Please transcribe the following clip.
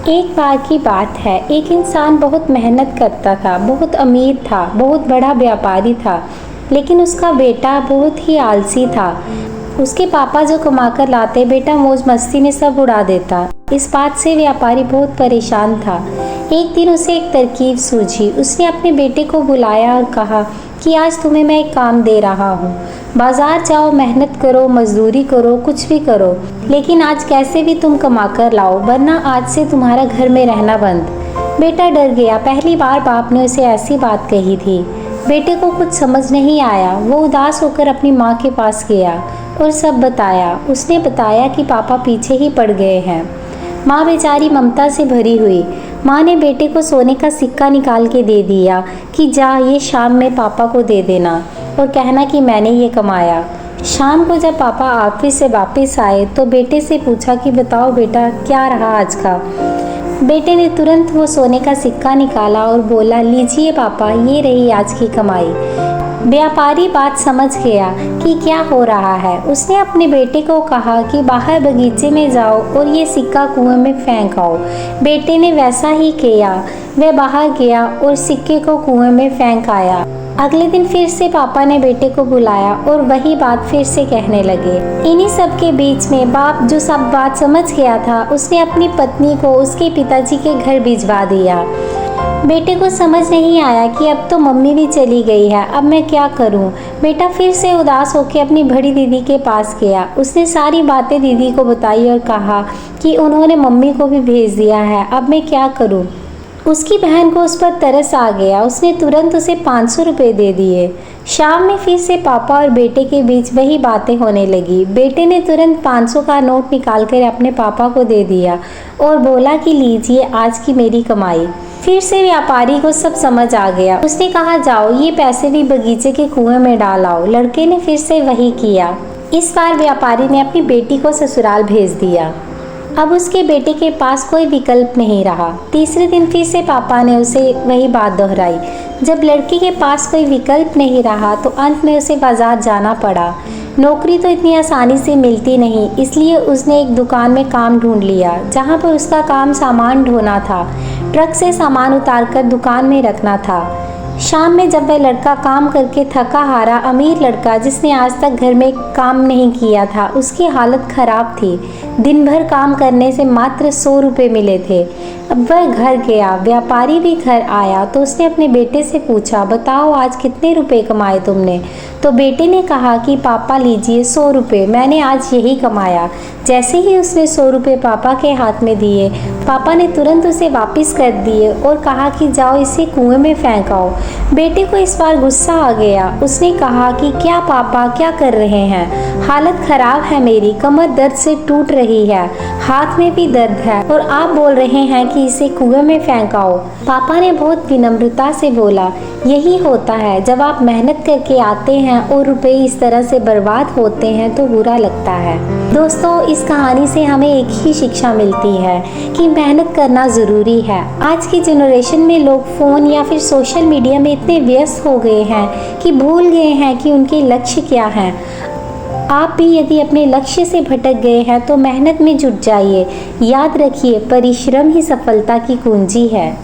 एक बार की बात है, एक इंसान बहुत मेहनत करता था, बहुत अमीर था, बहुत बड़ा व्यापारी था, लेकिन उसका बेटा बहुत ही आलसी था। उसके पापा जो कमाकर लाते, बेटा मौज मस्ती में सब उड़ा देता। इस बात से व्यापारी बहुत परेशान था। एक दिन उसे एक तरकीब सूझी। उसने अपने बेटे को बुलाया और कहा कि आज तुम्हें मैं एक काम दे रहा हूँ। बाजार जाओ, मेहनत करो, मजदूरी करो, कुछ भी करो, लेकिन आज कैसे भी तुम कमा कर लाओ, वरना आज से तुम्हारा घर में रहना बंद। बेटा डर गया। पहली बार बाप ने उसे ऐसी बात कही थी। बेटे को कुछ समझ नहीं आया। वो उदास होकर अपनी माँ के पास गया और सब बताया। उसने बताया कि पापा पीछे ही पड़ गए हैं। माँ बेचारी ममता से भरी हुई। माँ ने बेटे को सोने का सिक्का निकाल के दे दिया कि जा, ये शाम में पापा को दे देना और कहना कि मैंने ये कमाया। शाम को जब पापा ऑफिस से वापस आए तो बेटे से पूछा कि बताओ बेटा, क्या रहा आज का। बेटे ने तुरंत वो सोने का सिक्का निकाला और बोला, लीजिए पापा, ये रही आज की कमाई। व्यापारी बात समझ गया कि क्या हो रहा है। उसने अपने बेटे को कहा कि बाहर बगीचे में जाओ और ये सिक्का कुएं में फेंक आओ। बेटे ने वैसा ही किया। वह बाहर गया और सिक्के को कुएं में फेंक आया। अगले दिन फिर से पापा ने बेटे को बुलाया और वही बात फिर से कहने लगे। इन्हीं सब के बीच में बाप, जो सब बात समझ गया था, उसने अपनी पत्नी को उसके पिताजी के घर भिजवा दिया। बेटे को समझ नहीं आया कि अब तो मम्मी भी चली गई है, अब मैं क्या करूं। बेटा फिर से उदास होकर अपनी बड़ी दीदी के पास गया। उसने सारी बातें दीदी को बताई और कहा कि उन्होंने मम्मी को भी भेज दिया है, अब मैं क्या करूं। उसकी बहन को उस पर तरस आ गया। उसने तुरंत उसे 500 रुपये दे दिए। शाम में फिर से पापा और बेटे के बीच वही बातें होने लगी। बेटे ने तुरंत 500 का नोट निकालकर अपने पापा को दे दिया और बोला कि लीजिए आज की मेरी कमाई। फिर से व्यापारी को सब समझ आ गया। उसने कहा, जाओ ये पैसे भी बगीचे के कुएं में डाल आओ। लड़के ने फिर से वही किया। इस बार व्यापारी ने अपनी बेटी को ससुराल भेज दिया। अब उसके बेटे के पास कोई विकल्प नहीं रहा। तीसरे दिन फिर से पापा ने उसे वही बात दोहराई। जब लड़की के पास कोई विकल्प नहीं रहा तो अंत में उसे बाजार जाना पड़ा। नौकरी तो इतनी आसानी से मिलती नहीं, इसलिए उसने एक दुकान में काम ढूंढ लिया, जहां पर उसका काम सामान ढोना था। ट्रक से सामान उतारकर दुकान में रखना था। शाम में जब वह लड़का काम करके थका हारा अमीर लड़का, जिसने आज तक घर में काम नहीं किया था, उसकी हालत खराब थी। दिन भर काम करने से मात्र 100 रुपये मिले थे। अब वह घर गया। व्यापारी भी घर आया तो उसने अपने बेटे से पूछा, बताओ आज कितने रुपए कमाए तुमने। तो बेटे ने कहा कि पापा लीजिए 100 रुपये, मैंने आज यही कमाया। जैसे ही उसने 100 रुपये पापा के हाथ में दिए, पापा ने तुरंत उसे वापस कर दिए और कहा कि जाओ इसे कुएं में फेंक आओ। बेटे को इस बार गुस्सा आ गया। उसने कहा कि क्या पापा, क्या कर रहे हैं, हालत खराब है मेरी, कमर दर्द से टूट रही है, हाथ में भी दर्द है और आप बोल रहे हैं कि इसे कुएं में फेंक आओ। पापा ने बहुत विनम्रता से बोला, यही होता है जब आप मेहनत करके आते हैं और रुपए इस तरह से बर्बाद होते हैं तो बुरा लगता है। दोस्तों, इस कहानी से हमें एक ही शिक्षा मिलती है कि मेहनत करना ज़रूरी है। आज की जनरेशन में लोग फ़ोन या फिर सोशल मीडिया में इतने व्यस्त हो गए हैं कि भूल गए हैं कि उनके लक्ष्य क्या हैं। आप भी यदि अपने लक्ष्य से भटक गए हैं तो मेहनत में जुट जाइए। याद रखिए, परिश्रम ही सफलता की कुंजी है।